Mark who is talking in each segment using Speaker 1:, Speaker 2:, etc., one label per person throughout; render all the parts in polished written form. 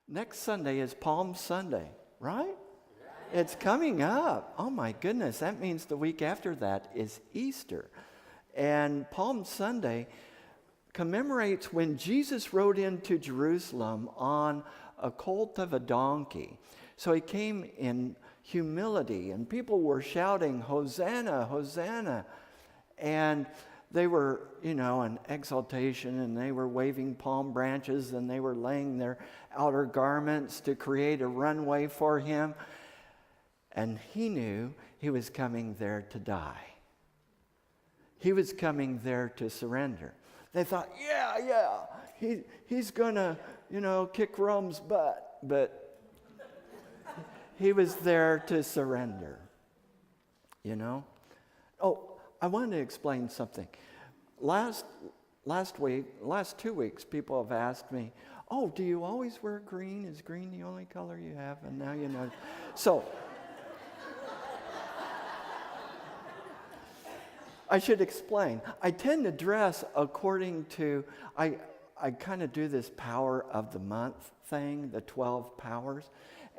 Speaker 1: Next Sunday is Palm Sunday, right? It's coming up. Oh my goodness, that means the week after that is Easter. And Palm Sunday commemorates when Jesus rode into Jerusalem on a colt of a donkey. So he came in humility, and people were shouting, "Hosanna, Hosanna." And they were, in exaltation, and they were waving palm branches, and they were laying their outer garments to create a runway for him. And he knew he was coming there to die. He was coming there to surrender. They thought, he's going to, kick Rome's butt. But he was there to surrender, Oh, I wanted to explain something. Last 2 weeks, people have asked me, "Oh, do you always wear green? Is green the only color you have?" And now you know. So I should explain. I tend to dress according to, I kind of do this power of the month thing, the 12 powers.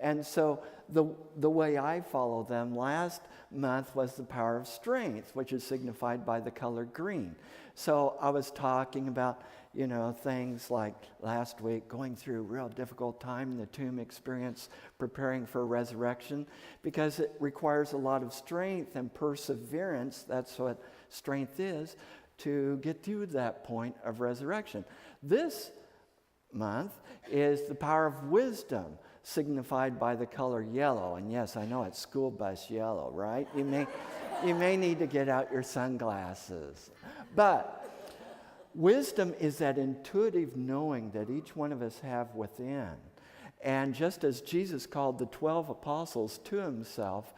Speaker 1: And so the way I follow them, last month was the power of strength, which is signified by the color green. So I was talking about, things like last week, going through a real difficult time in the tomb experience, preparing for resurrection, because it requires a lot of strength and perseverance. That's what strength is, to get to that point of resurrection. This month is the power of wisdom, signified by the color yellow. And yes, I know it's school bus yellow, right? You may need to get out your sunglasses. But wisdom is that intuitive knowing that each one of us have within. And just as Jesus called the 12 apostles to himself,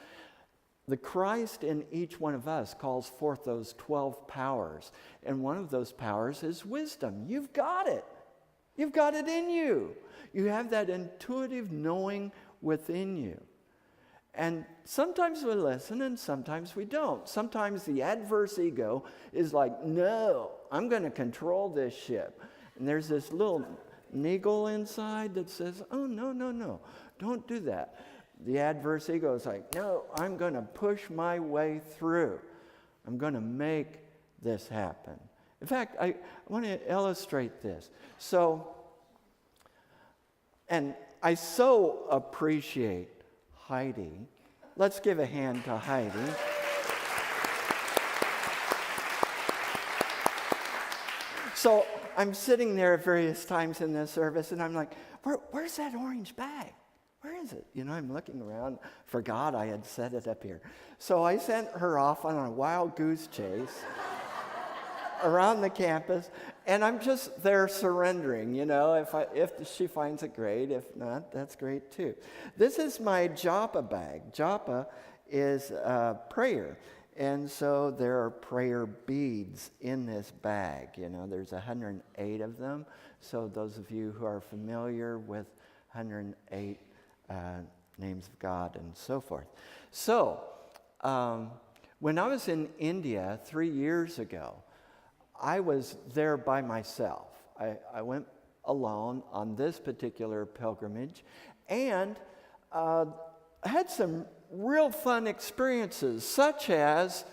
Speaker 1: the Christ in each one of us calls forth those 12 powers. And one of those powers is wisdom. You've got it. You've got it in you. You have that intuitive knowing within you. And sometimes we listen and sometimes we don't. Sometimes the adverse ego is like, "No, I'm going to control this ship." And there's this little niggle inside that says, "Oh, no, don't do that." The adverse ego is like, "No, I'm going to push my way through. I'm going to make this happen." In fact, I want to illustrate this. And I so appreciate Heidi. Let's give a hand to Heidi. So I'm sitting there at various times in this service, and I'm like, where's that orange bag? Where is it? I'm looking around, forgot I had set it up here. So I sent her off on a wild goose chase around the campus, and I'm just there surrendering, if she finds it great. If not, that's great too. This is my japa bag. Japa is prayer, and so there are prayer beads in this bag. There's 108 of them, so those of you who are familiar with 108 names of God and so forth. So when I was in India 3 years ago, I was there by myself. I went alone on this particular pilgrimage, and had some real fun experiences, such as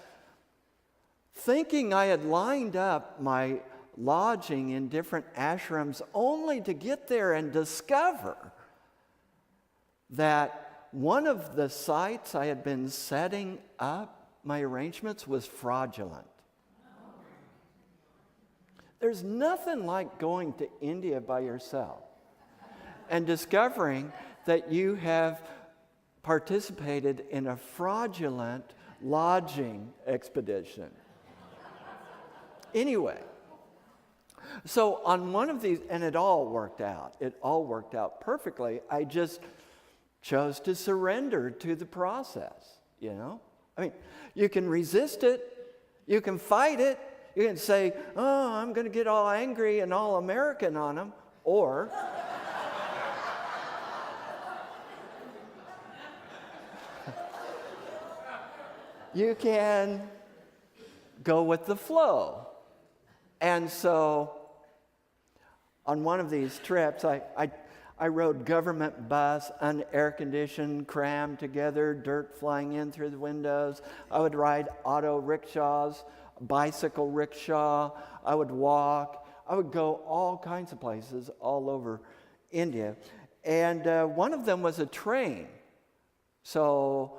Speaker 1: thinking I had lined up my lodging in different ashrams only to get there and discover that one of the sites I had been setting up my arrangements was fraudulent. There's nothing like going to India by yourself and discovering that you have participated in a fraudulent lodging expedition. Anyway, so on one of these, and it all worked out. It all worked out perfectly. I just chose to surrender to the process, you can resist it. You can fight it. You can say, "Oh, I'm going to get all angry and all American on them," or you can go with the flow. And so on one of these trips, I rode government bus, unair conditioned, crammed together, dirt flying in through the windows. I would ride auto rickshaws, bicycle rickshaw. I would walk. I would go all kinds of places all over India. And one of them was a train. So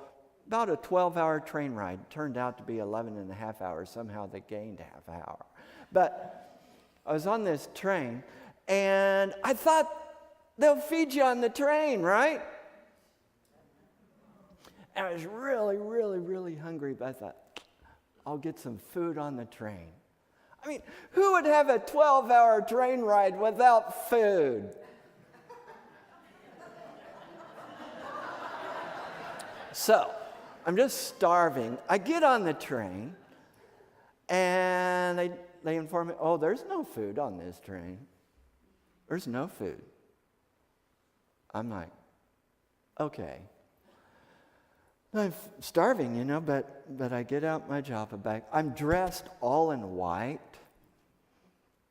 Speaker 1: about a 12-hour train ride. Turned out to be 11 and a half hours. Somehow they gained half an hour. But I was on this train, and I thought, they'll feed you on the train, right? And I was really, really, really hungry, but I thought, I'll get some food on the train. I mean, who would have a 12-hour train ride without food? So, I'm just starving. I get on the train, and they inform me, oh, there's no food on this train. There's no food. I'm like, okay. I'm starving, but I get out my Joppa bag. I'm dressed all in white,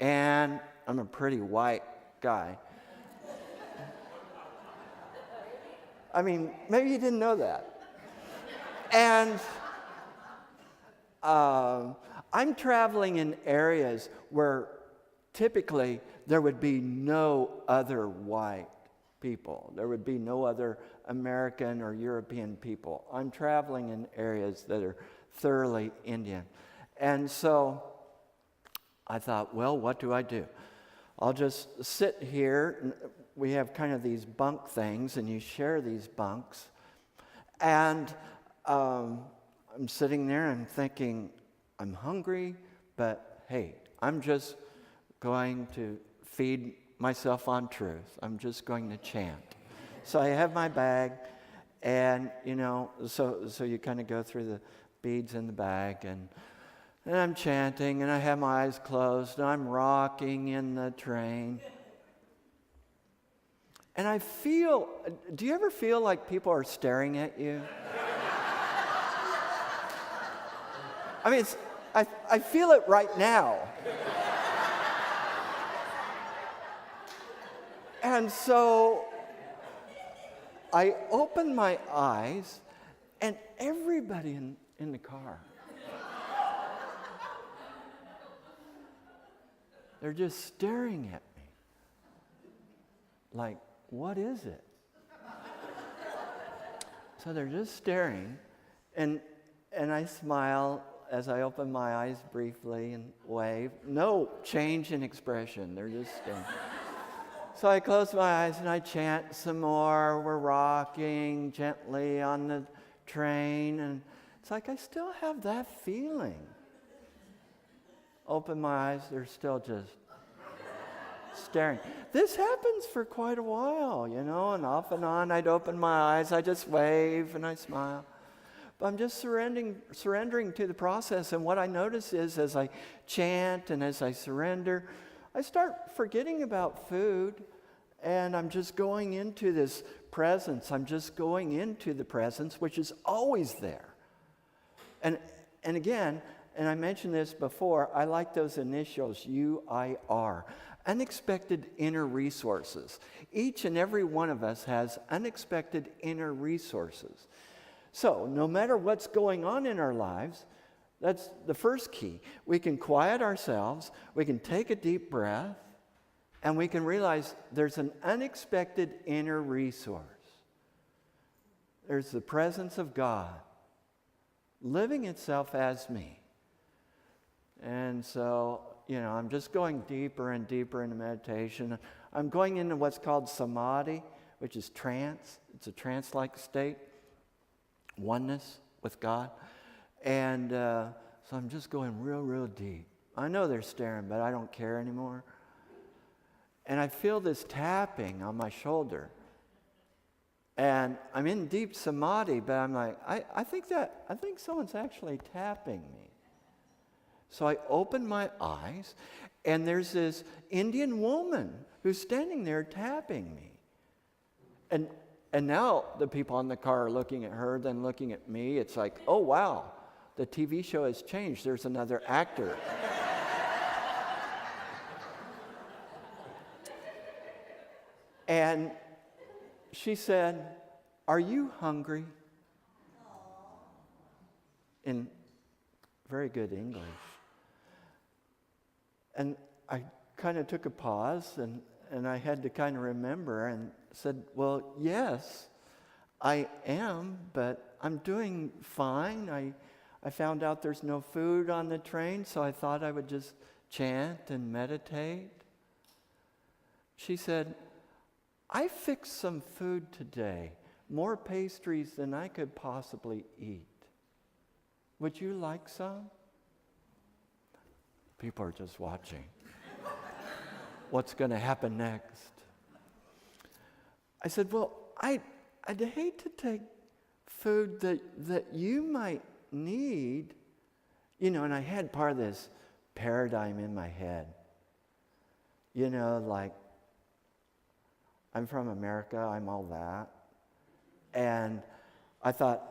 Speaker 1: and I'm a pretty white guy. I mean, maybe you didn't know that. And I'm traveling in areas where typically there would be no other white people. There would be no other American or European people. I'm traveling in areas that are thoroughly Indian. And so I thought, well, what do I do? I'll just sit here. We have kind of these bunk things, and you share these bunks. And I'm sitting there and thinking, I'm hungry, but hey, I'm just going to feed myself on truth. I'm just going to chant. So I have my bag, and so you kind of go through the beads in the bag, and I'm chanting, and I have my eyes closed, and I'm rocking in the train. And I feel, do you ever feel like people are staring at you? I mean, I feel it right now. And so I open my eyes, and everybody in the car, they're just staring at me. Like, what is it? So they're just staring, and I smile as I open my eyes briefly and wave. No change in expression. They're just staring. So I close my eyes and I chant some more. We're rocking gently on the train, and it's like I still have that feeling. Open my eyes, they're still just staring. This happens for quite a while, and off and on I'd open my eyes, I just wave and I smile. But I'm just surrendering to the process, and what I notice is as I chant and as I surrender, I start forgetting about food, and I'm just going into this presence. I'm just going into the presence, which is always there. And again, and I mentioned this before, I like those initials, UIR, unexpected inner resources. Each and every one of us has unexpected inner resources. So no matter what's going on in our lives, that's the first key. We can quiet ourselves, we can take a deep breath, and we can realize there's an unexpected inner resource. There's the presence of God living itself as me. And so, I'm just going deeper and deeper into meditation. I'm going into what's called samadhi, which is trance. It's a trance-like state, oneness with God. And so I'm just going real, real deep. I know they're staring, but I don't care anymore. And I feel this tapping on my shoulder. And I'm in deep samadhi, but I'm like, I think someone's actually tapping me. So I open my eyes, and there's this Indian woman who's standing there tapping me. And now the people in the car are looking at her, then looking at me. It's like, oh, wow, the TV show has changed. There's another actor. And she said, "Are you hungry?" In very good English. And I kind of took a pause, and I had to kind of remember and said, "Well, yes, I am, but I'm doing fine. I found out there's no food on the train, so I thought I would just chant and meditate." She said, "I fixed some food today, more pastries than I could possibly eat. Would you like some?" People are just watching. What's going to happen next? I said, "Well, I'd hate to take food that you might need." And I had part of this paradigm in my head. Like, I'm from America, I'm all that. And I thought,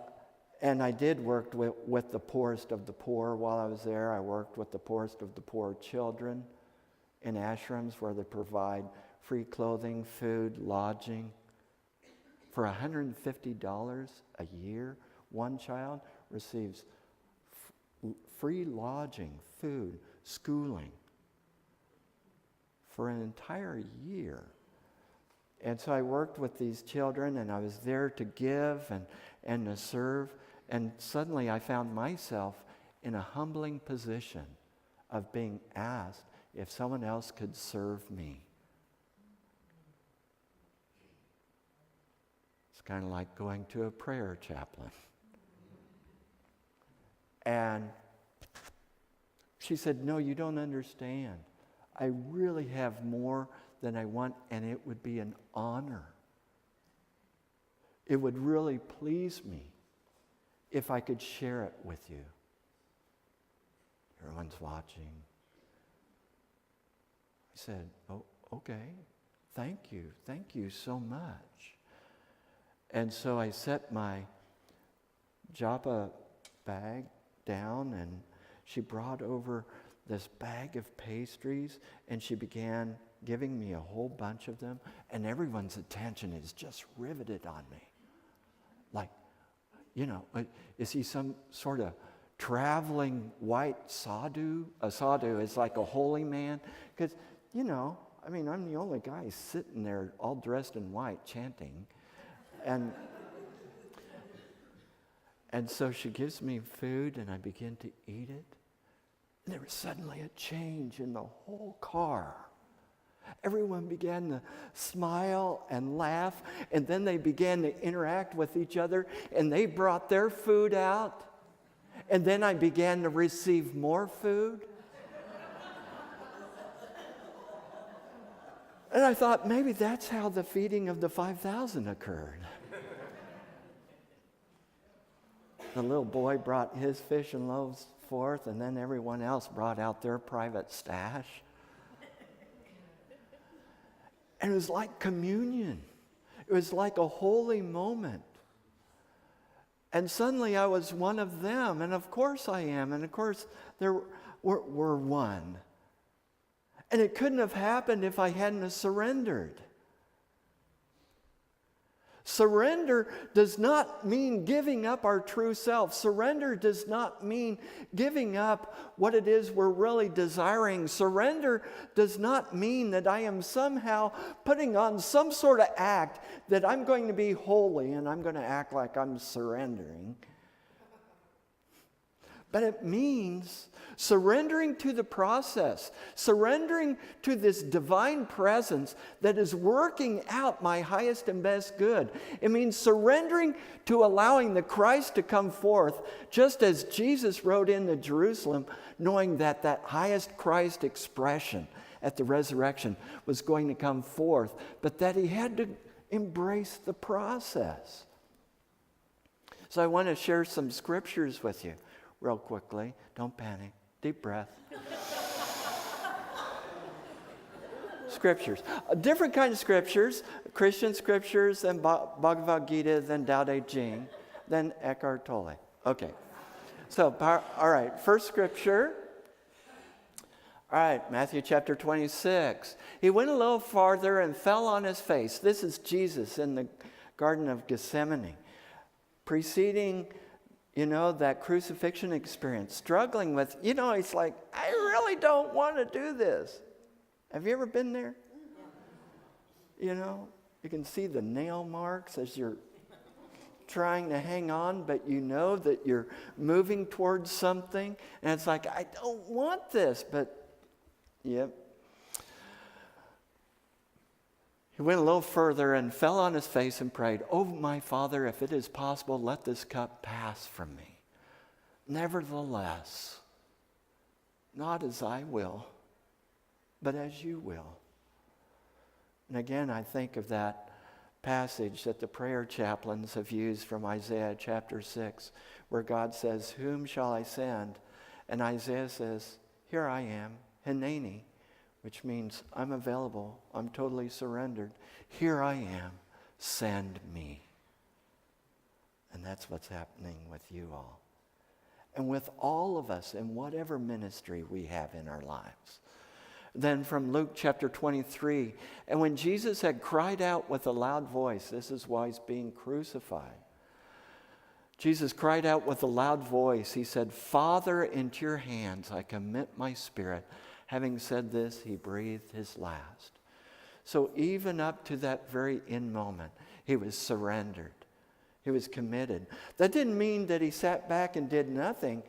Speaker 1: and I did work with the poorest of the poor while I was there. I worked with the poorest of the poor children in ashrams where they provide free clothing, food, lodging. For $150 a year, one child receives free lodging, food, schooling for an entire year. And so I worked with these children, and I was there to give and to serve. And suddenly I found myself in a humbling position of being asked if someone else could serve me. It's kind of like going to a prayer chaplain. And she said, "No, you don't understand. I really have more than I want, and it would be an honor. It would really please me if I could share it with you." Everyone's watching. I said, "Oh, okay. Thank you so much." And so I set my japa bag down, and she brought over this bag of pastries, and she began giving me a whole bunch of them, and everyone's attention is just riveted on me. Like, is he some sort of traveling white sadhu? A sadhu is like a holy man. Because, I'm the only guy sitting there all dressed in white chanting. And so she gives me food, and I begin to eat it. And there was suddenly a change in the whole car. Everyone began to smile and laugh, and then they began to interact with each other, and they brought their food out. And then I began to receive more food. And I thought, maybe that's how the feeding of the 5,000 occurred. The little boy brought his fish and loaves forth, and then everyone else brought out their private stash. And it was like communion. It was like a holy moment. And suddenly I was one of them, and of course I am, and of course we're one. And it couldn't have happened if I hadn't have surrendered. Surrender does not mean giving up our true self. Surrender does not mean giving up what it is we're really desiring. Surrender does not mean that I am somehow putting on some sort of act that I'm going to be holy and I'm going to act like I'm surrendering. But it means surrendering to the process, surrendering to this divine presence that is working out my highest and best good. It means surrendering to allowing the Christ to come forth, just as Jesus rode into Jerusalem, knowing that that highest Christ expression at the resurrection was going to come forth, but that he had to embrace the process. So I want to share some scriptures with you real quickly. Don't panic. Deep breath. Scriptures. Different kind of scriptures. Christian scriptures, then Bhagavad Gita, then Tao Te Ching, then Eckhart Tolle. Okay. So, all right. First scripture. All right, Matthew chapter 26. He went a little farther and fell on his face. This is Jesus in the Garden of Gethsemane, preceding, that crucifixion experience, struggling with, he's like, I really don't want to do this. Have you ever been there? You can see the nail marks as you're trying to hang on, but you know that you're moving towards something, and it's like, I don't want this, but yep. He went a little further and fell on his face and prayed, "Oh, my Father, if it is possible, let this cup pass from me. Nevertheless, not as I will, but as you will." And again, I think of that passage that the prayer chaplains have used from Isaiah chapter 6, where God says, "Whom shall I send?" And Isaiah says, "Here I am, Hineni," which means I'm available, I'm totally surrendered. Here I am, send me. And that's what's happening with you all. And with all of us in whatever ministry we have in our lives. Then from Luke chapter 23, and when Jesus had cried out with a loud voice, this is why he's being crucified. Jesus cried out with a loud voice. He said, "Father, into your hands I commit my spirit." Having said this, he breathed his last. So even up to that very end moment, he was surrendered. He was committed. That didn't mean that he sat back and did nothing.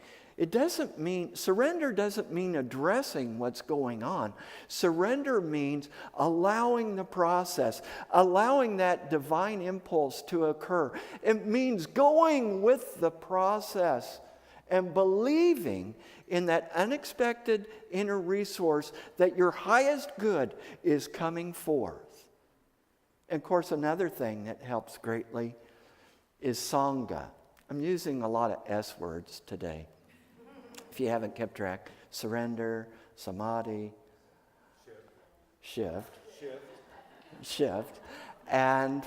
Speaker 1: Surrender doesn't mean addressing what's going on. Surrender means allowing the process, allowing that divine impulse to occur. It means going with the process and believing in that unexpected inner resource that your highest good is coming forth. And of course, another thing that helps greatly is Sangha. I'm using a lot of S words today. If you haven't kept track, surrender, samadhi, shift, and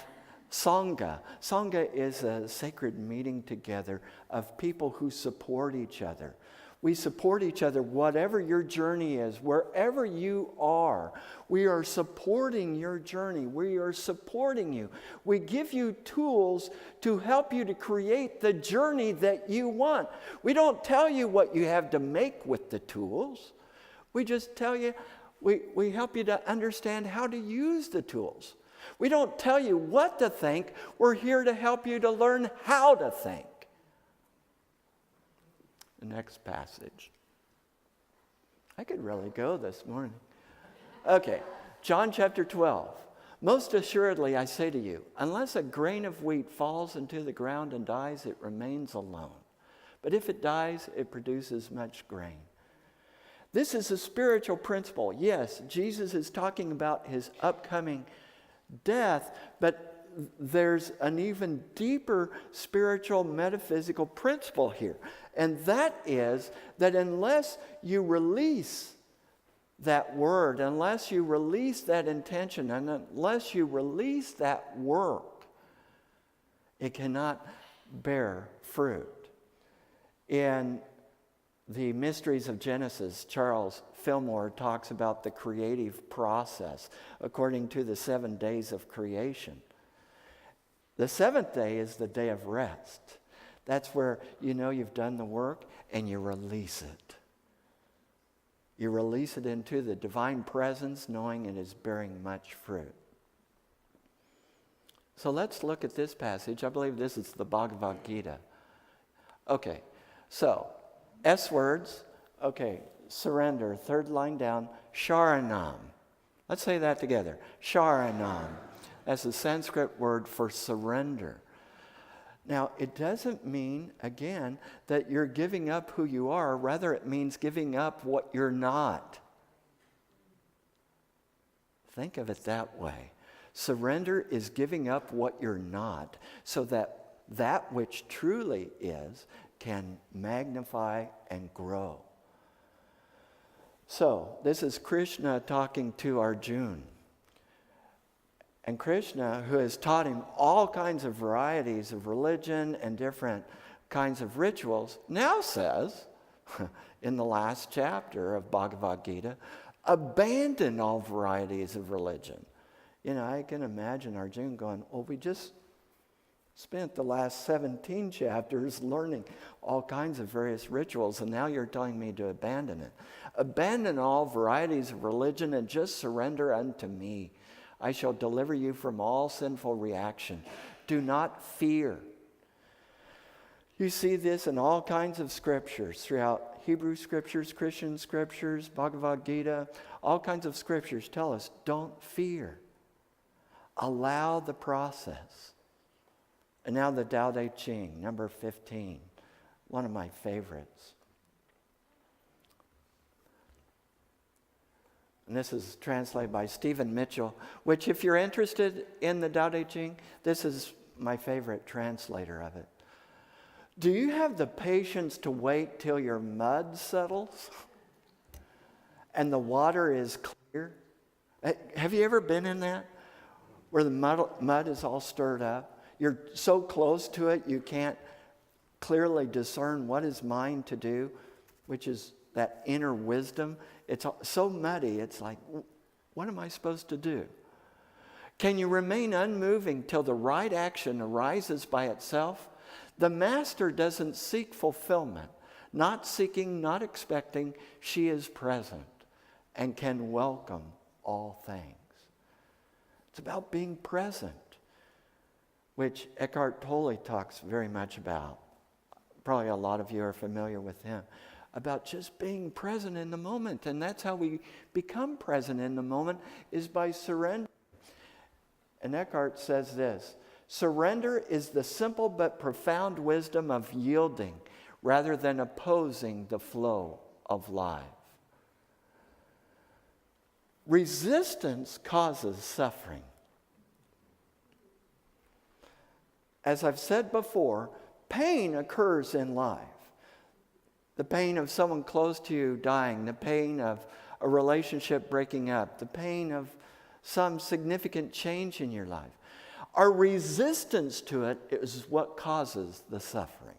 Speaker 1: Sangha. Sangha is a sacred meeting together of people who support each other. We support each other, whatever your journey is, wherever you are. We are supporting your journey. We are supporting you. We give you tools to help you to create the journey that you want. We don't tell you what you have to make with the tools. We just tell you, we help you to understand how to use the tools. We don't tell you what to think. We're here to help you to learn how to think. The next passage. I could really go this morning. Okay, John chapter 12. "Most assuredly I say to you, unless a grain of wheat falls into the ground and dies, it remains alone. But if it dies, it produces much grain." This is a spiritual principle. Yes, Jesus is talking about his upcoming death, but there's an even deeper spiritual metaphysical principle here. And that is that unless you release that word, unless you release that intention, and unless you release that work, it cannot bear fruit. In the Mysteries of Genesis, Charles Fillmore talks about the creative process according to the 7 days of creation. The seventh day is the day of rest. That's where you know you've done the work and you release it. You release it into the divine presence, knowing it is bearing much fruit. So let's look at this passage. I believe this is the Bhagavad Gita. Okay, so S words. Okay, surrender. Third line down, sharanam. Let's say that together. Sharanam. That's the Sanskrit word for surrender. Now, it doesn't mean, again, that you're giving up who you are. Rather, it means giving up what you're not. Think of it that way. Surrender is giving up what you're not, so that that which truly is can magnify and grow. So, this is Krishna talking to Arjuna. And Krishna, who has taught him all kinds of varieties of religion and different kinds of rituals, now says, in the last chapter of Bhagavad Gita, abandon all varieties of religion. I can imagine Arjuna going, well, we just spent the last 17 chapters learning all kinds of various rituals, and now you're telling me to abandon it. Abandon all varieties of religion and just surrender unto me. I shall deliver you from all sinful reaction. Do not fear. You see this in all kinds of scriptures throughout Hebrew scriptures, Christian scriptures, Bhagavad Gita. All kinds of scriptures tell us, don't fear. Allow the process. And now the Tao Te Ching, number 15, one of my favorites. And this is translated by Stephen Mitchell, which if you're interested in the Tao Te Ching, this is my favorite translator of it. Do you have the patience to wait till your mud settles and the water is clear? Have you ever been in that? Where the mud is all stirred up? You're so close to it, you can't clearly discern what is mine to do, which is that inner wisdom. It's so muddy, it's like, what am I supposed to do? Can you remain unmoving till the right action arises by itself? The master doesn't seek fulfillment, not seeking, not expecting. She is present and can welcome all things. It's about being present, which Eckhart Tolle talks very much about. Probably a lot of you are familiar with him, about just being present in the moment. And that's how we become present in the moment, is by surrender. And Eckhart says this: surrender is the simple but profound wisdom of yielding rather than opposing the flow of life. Resistance causes suffering. As I've said before, pain occurs in life. The pain of someone close to you dying, the pain of a relationship breaking up, the pain of some significant change in your life. Our resistance to it is what causes the suffering.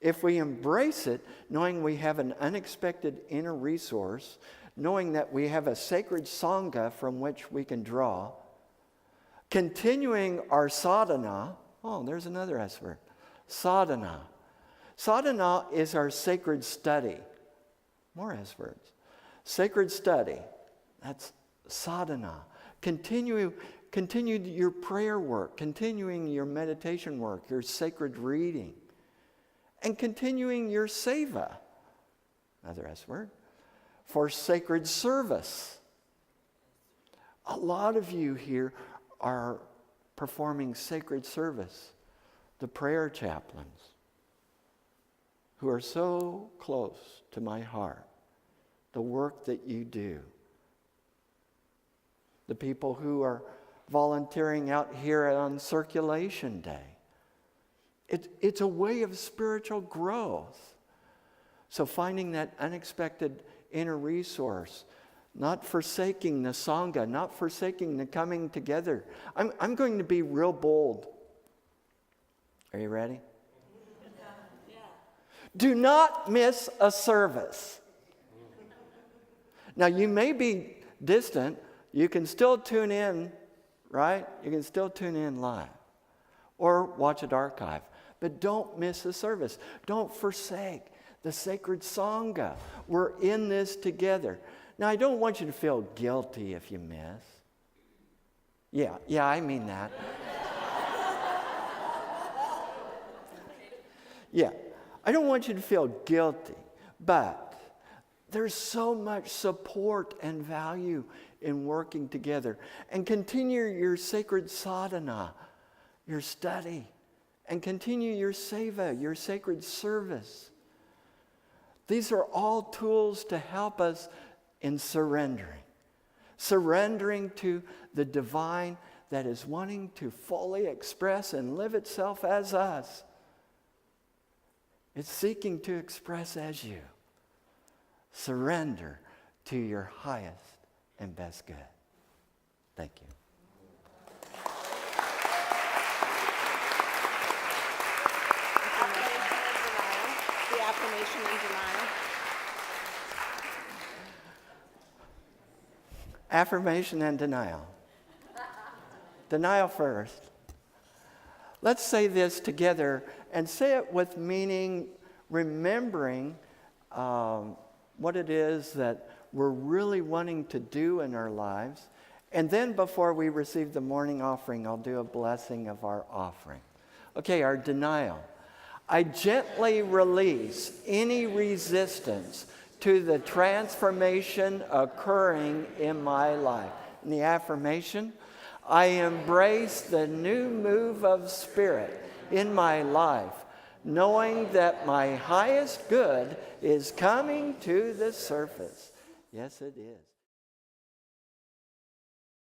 Speaker 1: If we embrace it, knowing we have an unexpected inner resource, knowing that we have a sacred sangha from which we can draw, continuing our sadhana. Oh, there's another S word. Sadhana. Sadhana is our sacred study. More S words. Sacred study. That's sadhana. Continue your prayer work, continuing your meditation work, your sacred reading, and continuing your seva. Another S word. For sacred service. A lot of you here are performing sacred service. The prayer chaplains, who are so close to my heart. The work that you do. The people who are volunteering out here on Circulation Day. It's a way of spiritual growth. So finding that unexpected inner resource, not forsaking the Sangha, not forsaking the coming together. I'm going to be real bold. Are you ready? Yeah. Do not miss a service. Now, you may be distant. You can still tune in, right? You can still tune in live or watch it archived. But don't miss a service. Don't forsake the sacred Sangha. We're in this together. Now, I don't want you to feel guilty if you miss. Yeah, I mean that. Yeah, I don't want you to feel guilty, but there's so much support and value in working together. And continue your sacred sadhana, your study, and continue your seva, your sacred service. These are all tools to help us in surrendering to the divine that is wanting to fully express and live itself as us. It's seeking to express as you. Surrender to your highest and best good. Thank you.
Speaker 2: The affirmation and denial.
Speaker 1: Affirmation and denial. Denial first. Let's say this together and say it with meaning, remembering what it is that we're really wanting to do in our lives. And then before we receive the morning offering, I'll do a blessing of our offering. Okay, our denial. I gently release any resistance to the transformation occurring in my life. And the affirmation, I embrace the new move of spirit in my life, knowing that my highest good is coming to the surface. Yes, it is.